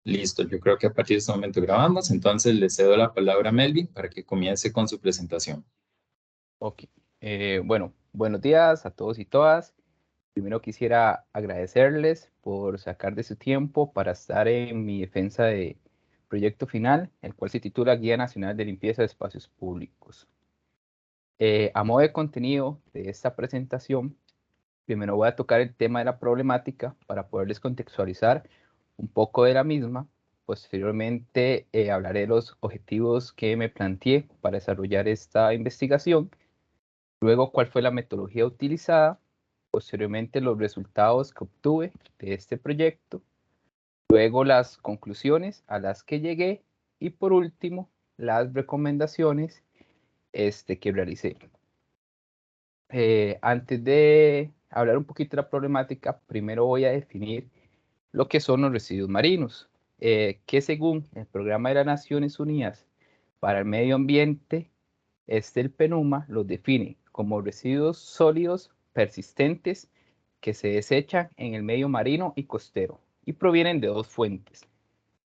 Listo, yo creo que a partir de este momento grabamos, entonces le cedo la palabra a Melvin para que comience con su presentación. Ok. Bueno, buenos días a todos y todas. Primero quisiera agradecerles por sacar de su tiempo para estar en mi defensa de proyecto final, el cual se titula Guía Nacional de Limpieza de Espacios Públicos. A modo de contenido de esta presentación, primero voy a tocar el tema de la problemática para poderles contextualizar un poco de la misma. Posteriormente, hablaré de los objetivos que me planteé para desarrollar esta investigación. Luego, cuál fue la metodología utilizada. Posteriormente, los resultados que obtuve de este proyecto. Luego, las conclusiones a las que llegué. Y por último, las recomendaciones que realicé. Antes de hablar un poquito de la problemática, primero voy a definir lo que son los residuos marinos, que según el Programa de las Naciones Unidas para el Medio Ambiente, el PNUMA los define como residuos sólidos persistentes que se desechan en el medio marino y costero y provienen de dos fuentes.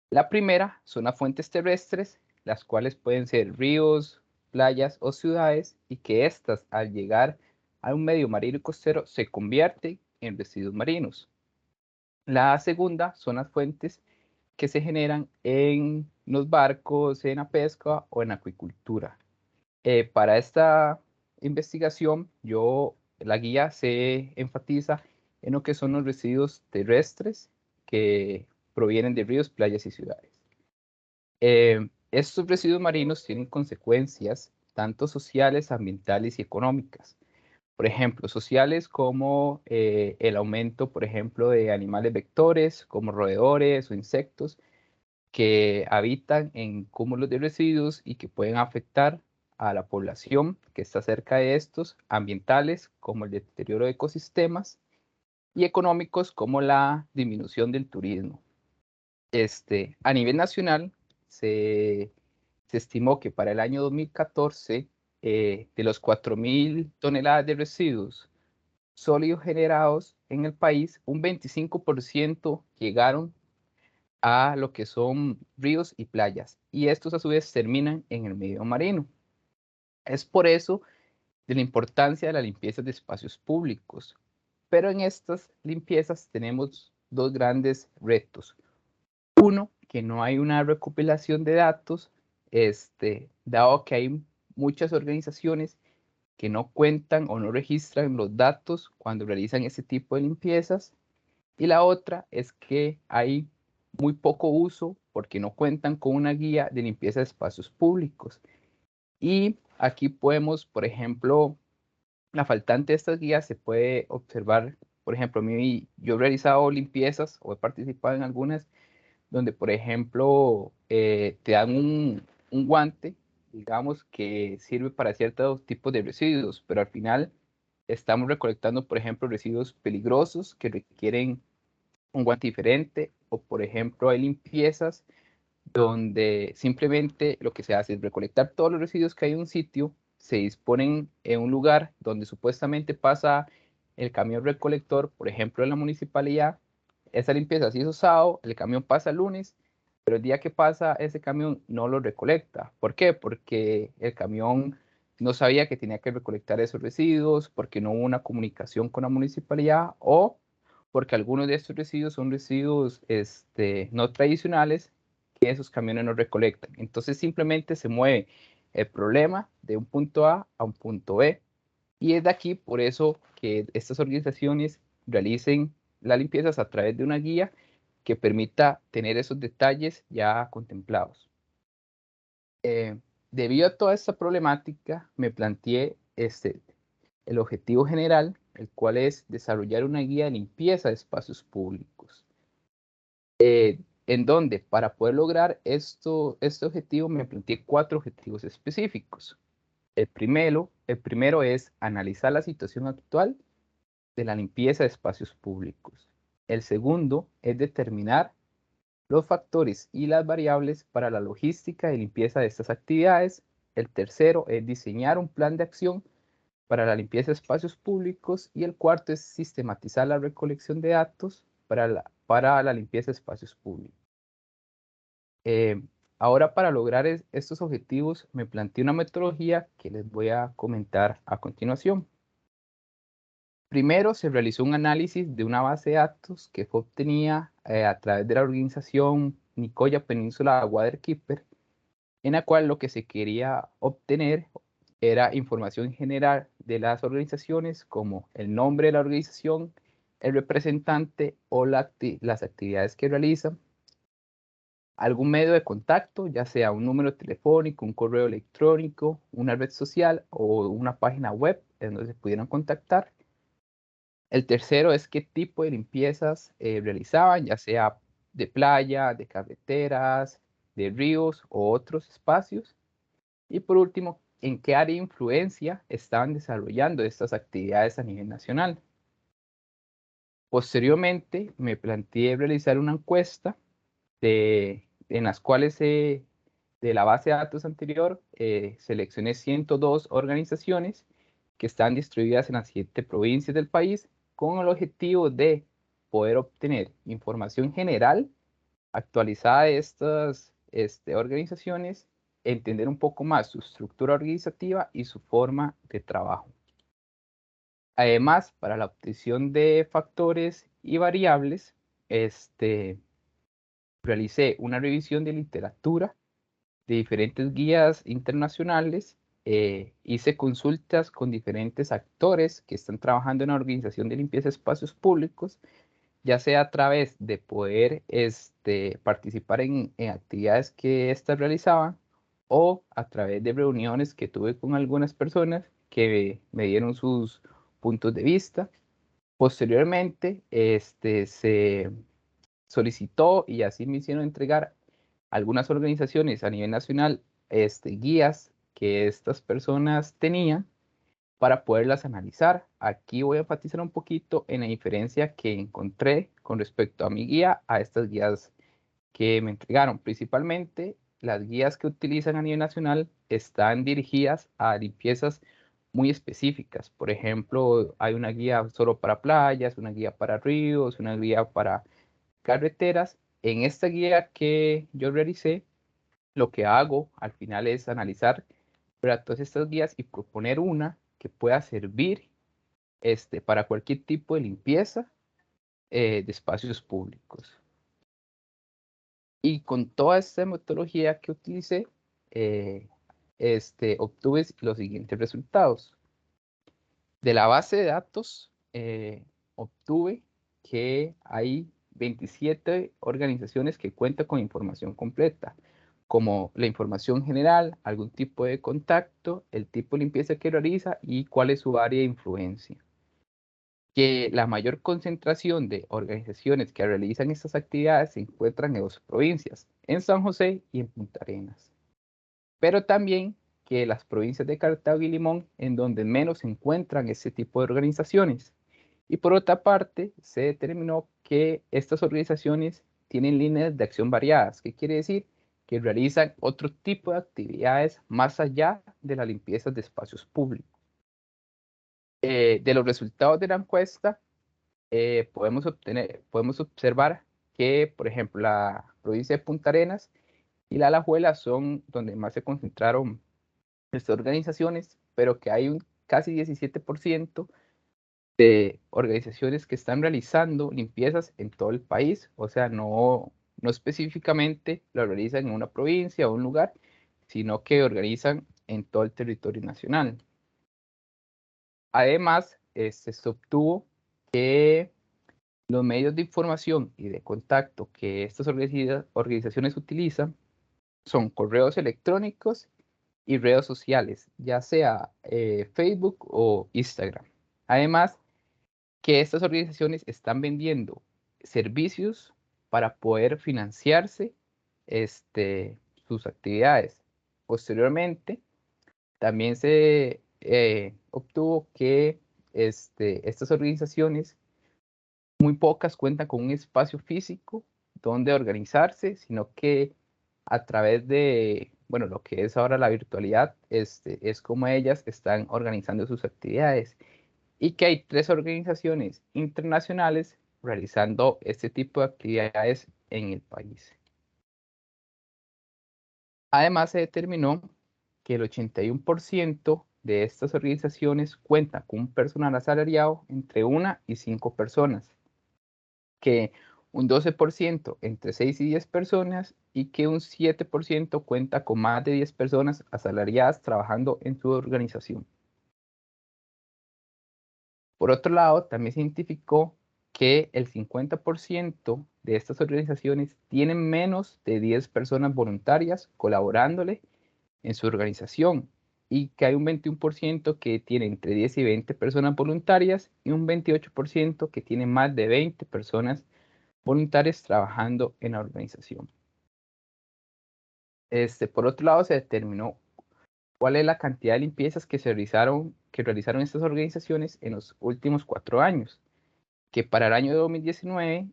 La primera son las fuentes terrestres, las cuales pueden ser ríos, playas o ciudades, y que éstas al llegar a un medio marino y costero se convierten en residuos marinos. La segunda son las fuentes que se generan en los barcos, en la pesca o en la acuicultura. Para esta investigación, la guía se enfatiza en lo que son los residuos terrestres que provienen de ríos, playas y ciudades. Estos residuos marinos tienen consecuencias tanto sociales, ambientales y económicas. Por ejemplo, sociales como el aumento, por ejemplo, de animales vectores como roedores o insectos que habitan en cúmulos de residuos y que pueden afectar a la población que está cerca de estos, ambientales como el deterioro de ecosistemas y económicos como la disminución del turismo. A nivel nacional, se, se estimó que para el año 2014, de los 4.000 toneladas de residuos sólidos generados en el país, un 25% llegaron a lo que son ríos y playas, y estos a su vez terminan en el medio marino. Es por eso de la importancia de la limpieza de espacios públicos, pero en estas limpiezas tenemos dos grandes retos. Uno, que no hay una recopilación de datos, dado que hay muchas organizaciones que no cuentan o no registran los datos cuando realizan este tipo de limpiezas. Y la otra es que hay muy poco uso porque no cuentan con una guía de limpieza de espacios públicos. Y aquí podemos, por ejemplo, la faltante de estas guías se puede observar, por ejemplo, yo he realizado limpiezas o he participado en algunas donde, por ejemplo, te dan un guante, digamos, que sirve para ciertos tipos de residuos, pero al final estamos recolectando, por ejemplo, residuos peligrosos que requieren un guante diferente, o por ejemplo, hay limpiezas donde simplemente lo que se hace es recolectar todos los residuos que hay en un sitio, se disponen en un lugar donde supuestamente pasa el camión recolector, por ejemplo, en la municipalidad. Esa limpieza se hizo sábado, el camión pasa el lunes, pero el día que pasa ese camión no lo recolecta. ¿Por qué? Porque el camión no sabía que tenía que recolectar esos residuos, porque no hubo una comunicación con la municipalidad, o porque algunos de estos residuos son residuos no tradicionales que esos camiones no recolectan. Entonces simplemente se mueve el problema de un punto A un punto B. Y es de aquí por eso que estas organizaciones realicen las limpiezas a través de una guía que permita tener esos detalles ya contemplados. Eh, Debido a toda esta problemática, me planteé el objetivo general, el cual es desarrollar una guía de limpieza de espacios públicos. En donde para poder lograr este objetivo me planteé cuatro objetivos específicos. El primero es analizar la situación actual de la limpieza de espacios públicos. El segundo es determinar los factores y las variables para la logística de limpieza de estas actividades. El tercero es diseñar un plan de acción para la limpieza de espacios públicos. Y el cuarto es sistematizar la recolección de datos para la limpieza de espacios públicos. Ahora, para lograr estos objetivos, me planteé una metodología que les voy a comentar a continuación. Primero, se realizó un análisis de una base de datos que fue obtenida a través de la organización Nicoya Peninsula Waterkeeper, en la cual lo que se quería obtener era información general de las organizaciones, como el nombre de la organización, el representante o las actividades que realizan, algún medio de contacto, ya sea un número telefónico, un correo electrónico, una red social o una página web en donde se pudieran contactar. El tercero es qué tipo de limpiezas realizaban, ya sea de playa, de carreteras, de ríos o otros espacios. Y por último, en qué área de influencia estaban desarrollando estas actividades a nivel nacional. Posteriormente, me planteé realizar una encuesta en las cuales de la base de datos anterior seleccioné 102 organizaciones que están distribuidas en las 7 provincias del país con el objetivo de poder obtener información general actualizada de estas organizaciones, entender un poco más su estructura organizativa y su forma de trabajo. Además, para la obtención de factores y variables, realicé una revisión de literatura de diferentes guías internacionales, hice consultas con diferentes actores que están trabajando en la organización de limpieza de espacios públicos, ya sea a través de poder participar en actividades que éstas realizaban o a través de reuniones que tuve con algunas personas que me dieron sus puntos de vista. Posteriormente, se solicitó y así me hicieron entregar algunas organizaciones a nivel nacional, guías que estas personas tenían para poderlas analizar. Aquí voy a enfatizar un poquito en la diferencia que encontré con respecto a mi guía a estas guías que me entregaron. Principalmente, las guías que utilizan a nivel nacional están dirigidas a limpiezas muy específicas. Por ejemplo, hay una guía solo para playas, una guía para ríos, una guía para carreteras. En esta guía que yo realicé, lo que hago al final es analizar, ¿verdad?, todas estas guías y proponer una que pueda servir para cualquier tipo de limpieza de espacios públicos. Y con toda esta metodología que utilicé, eh, obtuve los siguientes resultados. De la base de datos, obtuve que hay 27 organizaciones que cuentan con información completa, como la información general, algún tipo de contacto, el tipo de limpieza que realiza y cuál es su área de influencia. Que la mayor concentración de organizaciones que realizan estas actividades se encuentran en 2 provincias, en San José y en Punta Arenas. Pero también que las provincias de Cartago y Limón, en donde menos se encuentran este tipo de organizaciones. Y por otra parte, se determinó que estas organizaciones tienen líneas de acción variadas. ¿Qué quiere decir? Que realizan otro tipo de actividades más allá de la limpieza de espacios públicos. De los resultados de la encuesta, podemos observar que, por ejemplo, la provincia de Punta Arenas y la Alajuela son donde más se concentraron estas organizaciones, pero que hay un casi 17% de organizaciones que están realizando limpiezas en todo el país, o sea, no específicamente lo realizan en una provincia o un lugar, sino que organizan en todo el territorio nacional. Además, se obtuvo que los medios de información y de contacto que estas organizaciones utilizan son correos electrónicos y redes sociales, ya sea Facebook o Instagram. Además, que estas organizaciones están vendiendo servicios para poder financiarse sus actividades. Posteriormente, también se obtuvo que estas organizaciones, muy pocas cuentan con un espacio físico donde organizarse, sino que a través de, bueno, lo que es ahora la virtualidad, es como ellas están organizando sus actividades y que hay 3 organizaciones internacionales realizando este tipo de actividades en el país. Además, se determinó que el 81% de estas organizaciones cuenta con un personal asalariado entre 1 y 5 personas, que un 12% entre 6 y 10 personas y que un 7% cuenta con más de 10 personas asalariadas trabajando en su organización. Por otro lado, también se identificó que el 50% de estas organizaciones tienen menos de 10 personas voluntarias colaborándole en su organización y que hay un 21% que tiene entre 10 y 20 personas voluntarias y un 28% que tiene más de 20 personas voluntarias trabajando en la organización. Por otro lado, se determinó cuál es la cantidad de limpiezas que realizaron estas organizaciones en los últimos 4 años, que para el año 2019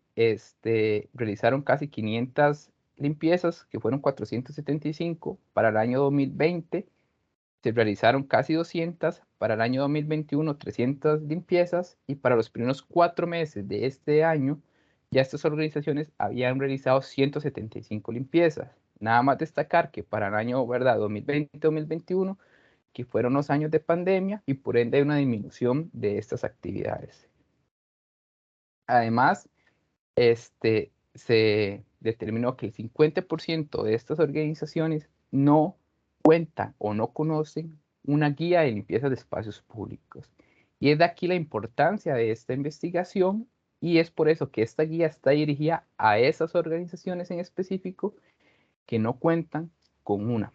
realizaron casi 500 limpiezas, que fueron 475. Para el año 2020 se realizaron casi 200, para el año 2021 300 limpiezas y para los primeros 4 meses de este año ya estas organizaciones habían realizado 175 limpiezas. Nada más destacar que para el año, ¿verdad? 2020-2021, que fueron los años de pandemia y por ende hay una disminución de estas actividades. Además, se determinó que el 50% de estas organizaciones no cuentan o no conocen una guía de limpieza de espacios públicos. Y es de aquí la importancia de esta investigación y es por eso que esta guía está dirigida a esas organizaciones en específico que no cuentan con una.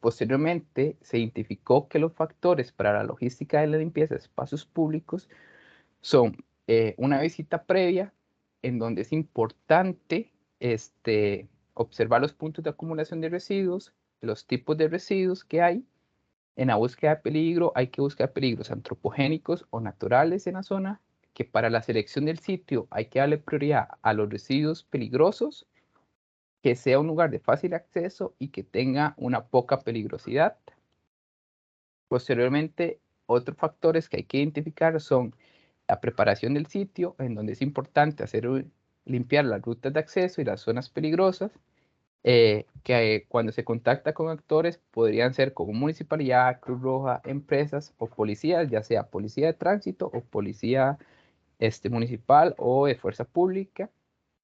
Posteriormente se identificó que los factores para la logística de la limpieza de espacios públicos son una visita previa en donde es importante observar los puntos de acumulación de residuos, los tipos de residuos que hay. En la búsqueda de peligro hay que buscar peligros antropogénicos o naturales en la zona, que para la selección del sitio hay que darle prioridad a los residuos peligrosos, que sea un lugar de fácil acceso y que tenga una poca peligrosidad. Posteriormente, otros factores que hay que identificar son la preparación del sitio, en donde es importante limpiar las rutas de acceso y las zonas peligrosas, que cuando se contacta con actores podrían ser como municipalidad, Cruz Roja, empresas o policías, ya sea policía de tránsito o policía municipal o de fuerza pública,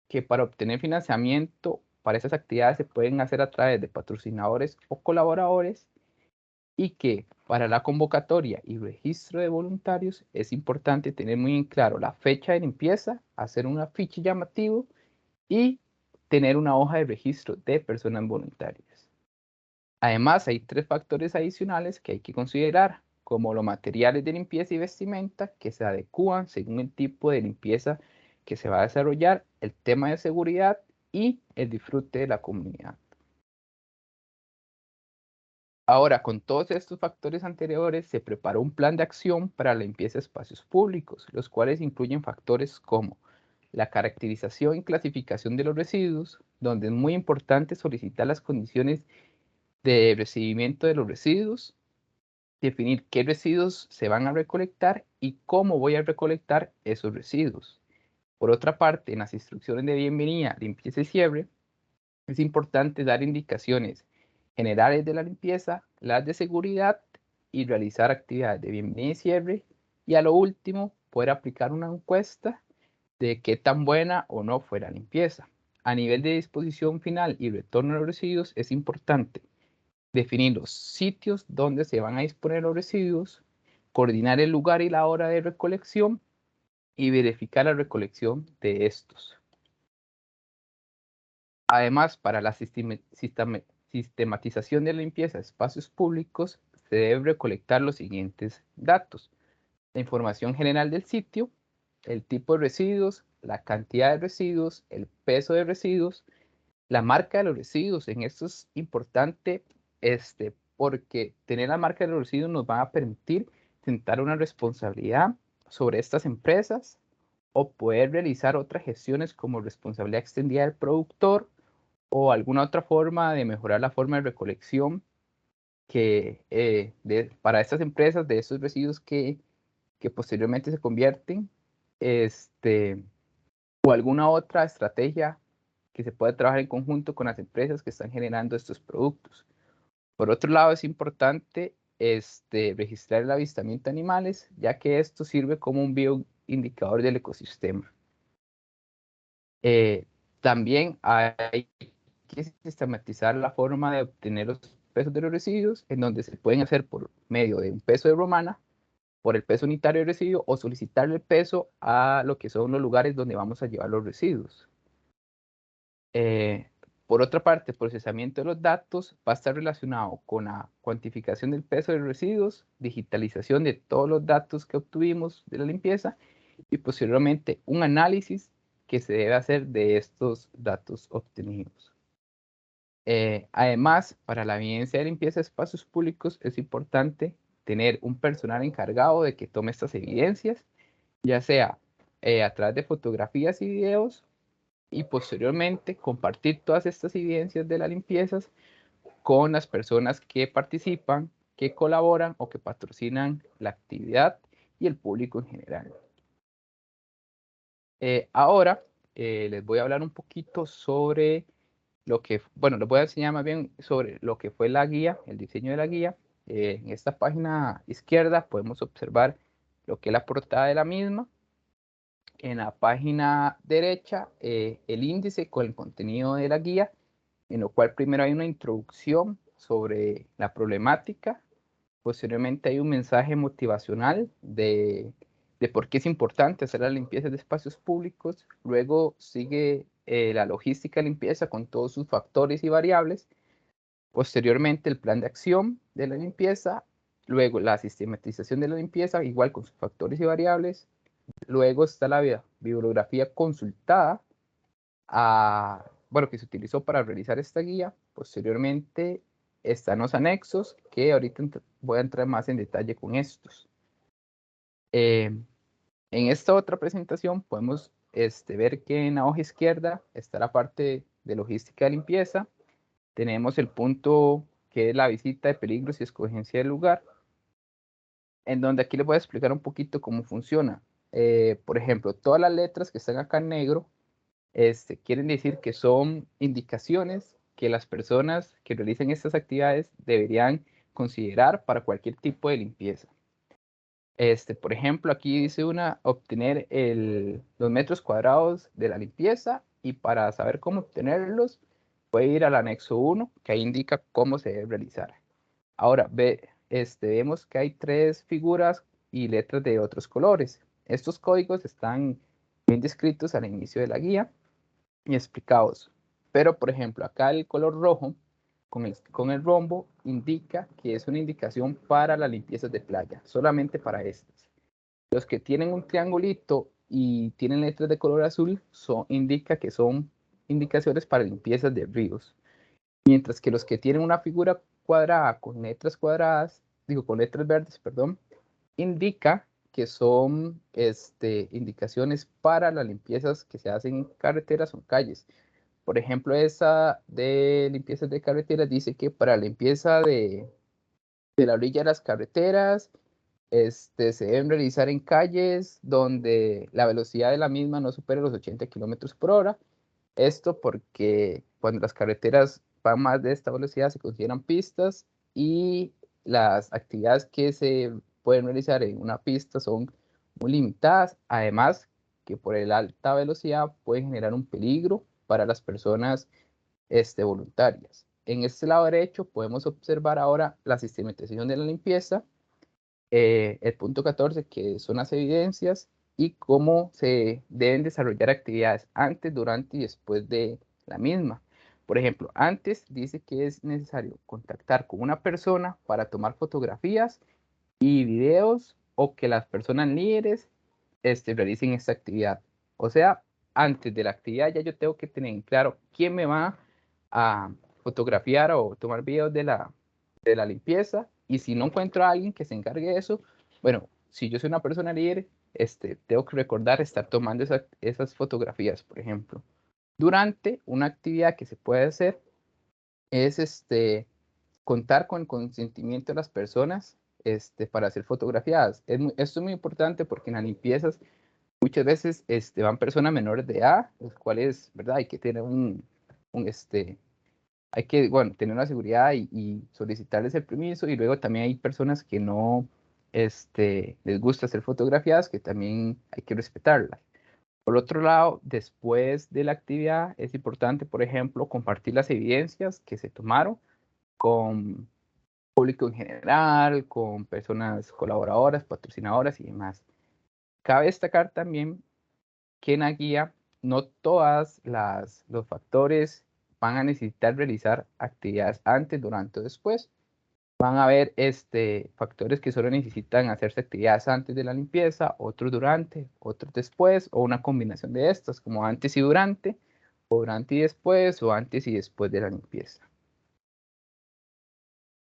que para obtener financiamiento para esas actividades se pueden hacer a través de patrocinadores o colaboradores y que para la convocatoria y registro de voluntarios es importante tener muy en claro la fecha de limpieza, hacer un afiche llamativo y tener una hoja de registro de personas voluntarias. Además, hay 3 factores adicionales que hay que considerar, como los materiales de limpieza y vestimenta que se adecúan según el tipo de limpieza que se va a desarrollar, el tema de seguridad y el disfrute de la comunidad. Ahora, con todos estos factores anteriores, se preparó un plan de acción para la limpieza de espacios públicos, los cuales incluyen factores como la caracterización y clasificación de los residuos, donde es muy importante solicitar las condiciones de recibimiento de los residuos, definir qué residuos se van a recolectar y cómo voy a recolectar esos residuos. Por otra parte, en las instrucciones de bienvenida, limpieza y cierre, es importante dar indicaciones generales de la limpieza, las de seguridad y realizar actividades de bienvenida y cierre. Y a lo último, poder aplicar una encuesta de qué tan buena o no fue la limpieza. A nivel de disposición final y retorno de los residuos, es importante definir los sitios donde se van a disponer los residuos, coordinar el lugar y la hora de recolección y verificar la recolección de estos. Además, para la sistematización de la limpieza de espacios públicos, se debe recolectar los siguientes datos: la información general del sitio, el tipo de residuos, la cantidad de residuos, el peso de residuos, la marca de los residuos. En esto es importante porque tener la marca de los residuos nos va a permitir sentar una responsabilidad sobre estas empresas o poder realizar otras gestiones como responsabilidad extendida del productor o alguna otra forma de mejorar la forma de recolección para estas empresas de estos residuos que posteriormente se convierten, o alguna otra estrategia que se pueda trabajar en conjunto con las empresas que están generando estos productos. Por otro lado, es importante registrar el avistamiento de animales, ya que esto sirve como un bioindicador del ecosistema. También hay que sistematizar la forma de obtener los pesos de los residuos, en donde se pueden hacer por medio de un peso de romana, por el peso unitario de residuo, o solicitarle el peso a lo que son los lugares donde vamos a llevar los residuos. Por otra parte, el procesamiento de los datos va a estar relacionado con la cuantificación del peso de los residuos, digitalización de todos los datos que obtuvimos de la limpieza y posteriormente un análisis que se debe hacer de estos datos obtenidos. Además, para la evidencia de limpieza de espacios públicos es importante tener un personal encargado de que tome estas evidencias, ya sea a través de fotografías y videos, y posteriormente compartir todas estas evidencias de las limpiezas con las personas que participan, que colaboran o que patrocinan la actividad y el público en general. Ahora les voy a hablar un poquito sobre lo que, bueno, les voy a enseñar más bien sobre lo que fue la guía, el diseño de la guía. En esta página izquierda podemos observar lo que es la portada de la misma. En la página derecha, el índice con el contenido de la guía, en lo cual primero hay una introducción sobre la problemática. Posteriormente hay un mensaje motivacional de por qué es importante hacer la limpieza de espacios públicos. Luego sigue la logística de limpieza con todos sus factores y variables. Posteriormente el plan de acción de la limpieza. Luego la sistematización de la limpieza, igual con sus factores y variables. Luego está la bibliografía consultada, bueno, que se utilizó para realizar esta guía. Posteriormente están los anexos, que ahorita voy a entrar más en detalle con estos. En esta otra presentación podemos ver que en la hoja izquierda está la parte de logística de limpieza. Tenemos el punto que es la visita de peligros y escogencia del lugar, en donde aquí les voy a explicar un poquito cómo funciona. Por ejemplo, todas las letras que están acá en negro quieren decir que son indicaciones que las personas que realicen estas actividades deberían considerar para cualquier tipo de limpieza. Por ejemplo, aquí dice obtener los metros cuadrados de la limpieza, y para saber cómo obtenerlos, puede ir al anexo 1, que ahí indica cómo se debe realizar. Ahora, vemos que hay 3 figuras y letras de otros colores. Estos códigos están bien descritos al inicio de la guía y explicados. Pero, por ejemplo, acá el color rojo con el rombo indica que es una indicación para las limpiezas de playa, solamente para estas. Los que tienen un triangulito y tienen letras de color azul indica que son indicaciones para limpiezas de ríos. Mientras que los que tienen una figura cuadrada con letras cuadradas, con letras verdes, perdón, indica que son indicaciones para las limpiezas que se hacen en carreteras o en calles. Por ejemplo, esa de limpiezas de carreteras dice que para limpieza de la orilla de las carreteras, se deben realizar en calles donde la velocidad de la misma no supere los 80 kilómetros por hora. Esto porque cuando las carreteras van más de esta velocidad se consideran pistas, y las actividades que se pueden realizar en una pista son muy limitadas. Además, que por la alta velocidad pueden generar un peligro para las personas voluntarias. En este lado derecho podemos observar ahora la sistematización de la limpieza, el punto 14, que son las evidencias y cómo se deben desarrollar actividades antes, durante y después de la misma. Por ejemplo, antes dice que es necesario contactar con una persona para tomar fotografías y videos, o que las personas líderes realicen esta actividad. O sea, antes de la actividad ya yo tengo que tener en claro quién me va a fotografiar o tomar videos de la limpieza, y si no encuentro a alguien que se encargue de eso, bueno, si yo soy una persona líder, tengo que recordar estar tomando esas fotografías. Por ejemplo, durante una actividad que se puede hacer es contar con el consentimiento de las personas para ser fotografiadas. Esto es muy importante porque en las limpiezas muchas veces van personas menores de edad, los cuales, ¿verdad? Hay que tener hay que, bueno, tener una seguridad y solicitarles el permiso. Y luego también hay personas que no, les gusta hacer fotografías, que también hay que respetarlas. Por otro lado, después de la actividad, es importante, por ejemplo, compartir las evidencias que se tomaron con público en general, con personas colaboradoras, patrocinadoras y demás. Cabe destacar también que en la guía no todas los factores van a necesitar realizar actividades antes, durante o después. Van a haber factores que solo necesitan hacerse actividades antes de la limpieza, otros durante, otros después, o una combinación de estas, como antes y durante, o durante y después, o antes y después de la limpieza.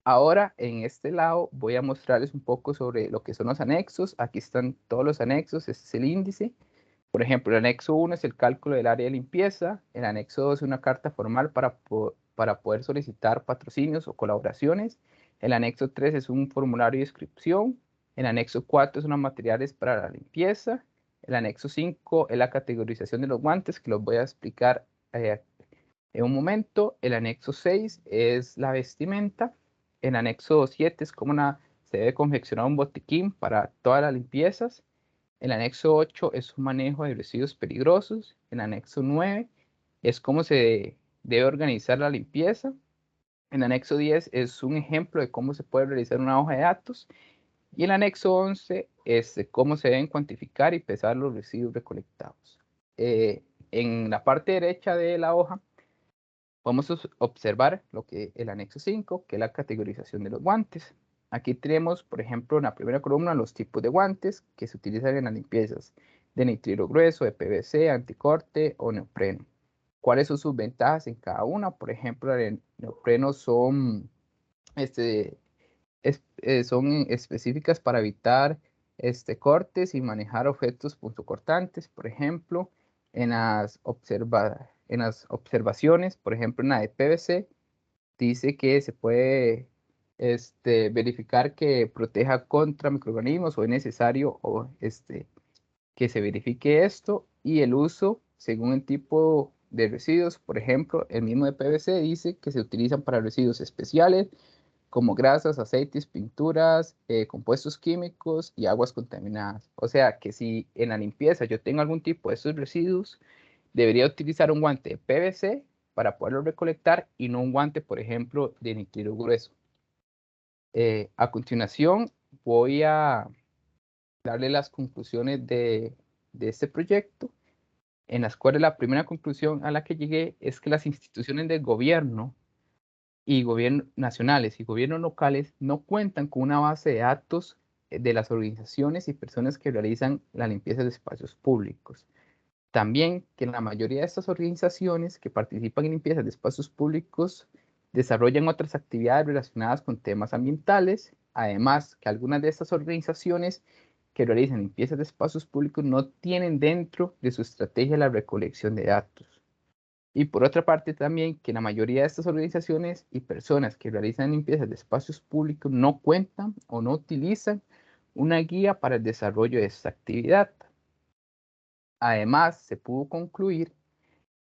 Ahora, en este lado, voy a mostrarles un poco sobre lo que son los anexos. Aquí están todos los anexos, este es el índice. Por ejemplo, el anexo 1 es el cálculo del área de limpieza, el anexo 2 es una carta formal para poder solicitar patrocinios o colaboraciones, el anexo 3 es un formulario de inscripción, el anexo 4 es unos materiales para la limpieza, el anexo 5 es la categorización de los guantes, que los voy a explicar en un momento, el anexo 6 es la vestimenta, el anexo 7 es cómo se debe confeccionar un botiquín para todas las limpiezas, el anexo 8 es un manejo de residuos peligrosos. El anexo 9 es cómo se debe organizar la limpieza. El anexo 10 es un ejemplo de cómo se puede realizar una hoja de datos. Y el anexo 11 es de cómo se deben cuantificar y pesar los residuos recolectados. En la parte derecha de la hoja vamos a observar el anexo 5, que es la categorización de los guantes. Aquí tenemos, por ejemplo, en la primera columna los tipos de guantes que se utilizan en las limpiezas de nitrilo grueso, de PVC, anticorte o neopreno. ¿Cuáles son sus ventajas en cada una? Por ejemplo, el neopreno son, son específicas para evitar cortes y manejar objetos punzocortantes. Por ejemplo, en las observaciones, por ejemplo, en la de PVC, dice que se puede verificar que proteja contra microorganismos o es necesario que se verifique esto y el uso según el tipo de residuos. Por ejemplo, el mismo de PVC dice que se utilizan para residuos especiales como grasas, aceites, pinturas, compuestos químicos y aguas contaminadas. O sea que si en la limpieza yo tengo algún tipo de estos residuos, debería utilizar un guante de PVC para poderlo recolectar y no un guante, por ejemplo, de nitrilo grueso. A continuación, voy a darle las conclusiones de este proyecto, en las cuales la primera conclusión a la que llegué es que las instituciones del gobierno y gobiernos nacionales y gobiernos locales no cuentan con una base de datos de las organizaciones y personas que realizan la limpieza de espacios públicos. También que la mayoría de estas organizaciones que participan en limpieza de espacios públicos desarrollan otras actividades relacionadas con temas ambientales. Además, que algunas de estas organizaciones que realizan limpieza de espacios públicos no tienen dentro de su estrategia la recolección de datos. Y por otra parte también que la mayoría de estas organizaciones y personas que realizan limpieza de espacios públicos no cuentan o no utilizan una guía para el desarrollo de esta actividad. Además, se pudo concluir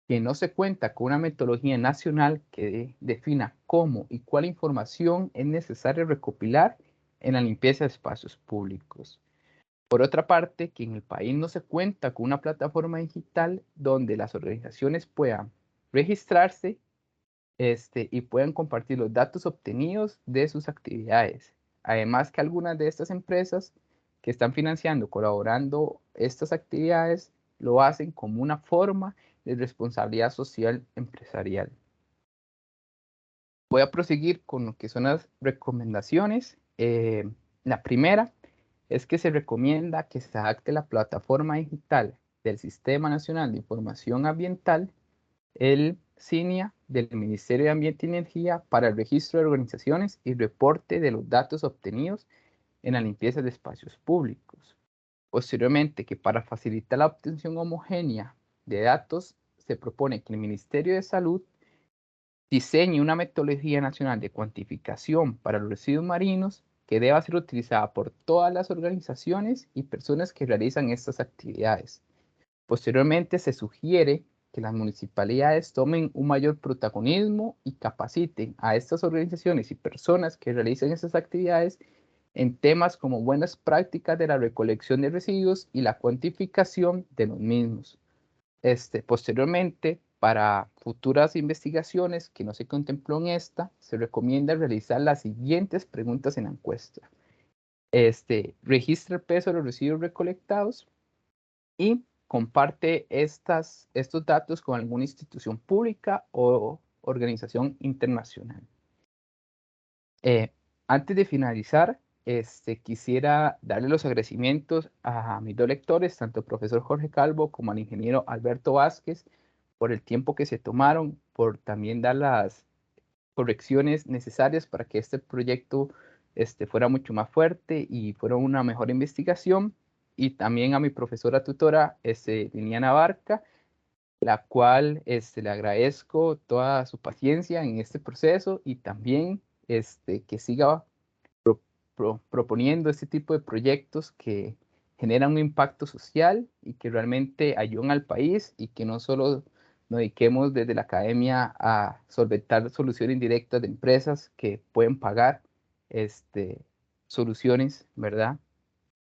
que no se cuenta con una metodología nacional que defina cómo y cuál información es necesario recopilar en la limpieza de espacios públicos. Por otra parte, que en el país no se cuenta con una plataforma digital donde las organizaciones puedan registrarse y puedan compartir los datos obtenidos de sus actividades. Además que algunas de estas empresas que están financiando, colaborando estas actividades, lo hacen como una forma de responsabilidad social empresarial. Voy a proseguir con lo que son las recomendaciones. La primera es que se recomienda que se adapte la plataforma digital del Sistema Nacional de Información Ambiental, el SINIA, del Ministerio de Ambiente y Energía, para el registro de organizaciones y reporte de los datos obtenidos en la limpieza de espacios públicos. Posteriormente, que para facilitar la obtención homogénea de datos, se propone que el Ministerio de Salud diseñe una metodología nacional de cuantificación para los residuos marinos que deba ser utilizada por todas las organizaciones y personas que realizan estas actividades. Posteriormente, se sugiere que las municipalidades tomen un mayor protagonismo y capaciten a estas organizaciones y personas que realicen estas actividades en temas como buenas prácticas de la recolección de residuos y la cuantificación de los mismos. Posteriormente, para futuras investigaciones que no se contempló en esta, se recomienda realizar las siguientes preguntas en la encuesta. Registra el peso de los residuos recolectados y comparte estos datos con alguna institución pública o organización internacional. Antes de finalizar, quisiera darle los agradecimientos a mis dos lectores, tanto el profesor Jorge Calvo como al ingeniero Alberto Vázquez, por el tiempo que se tomaron, por también dar las correcciones necesarias para que este proyecto fuera mucho más fuerte y fuera una mejor investigación. Y también a mi profesora tutora, Liliana Barca, la cual le agradezco toda su paciencia en este proceso y también que siga proponiendo este tipo de proyectos que generan un impacto social y que realmente ayudan al país y que no solo nos dediquemos desde la academia a solventar soluciones indirectas de empresas que pueden pagar soluciones, ¿verdad?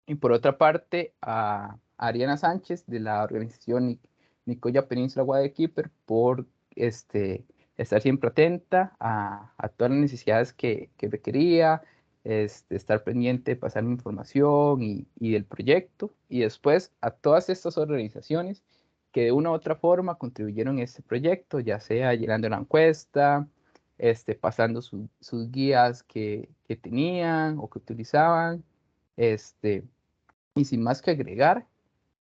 Y por otra parte, a Ariana Sánchez de la organización Nicoya Península Guadalquivir por estar siempre atenta a todas las necesidades que requería, estar pendiente de pasar mi información y del proyecto. Y después a todas estas organizaciones que de una u otra forma contribuyeron a este proyecto, ya sea llenando la encuesta, pasando sus guías que tenían o que utilizaban. Este, y sin más que agregar,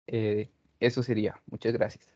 eso sería. Muchas gracias.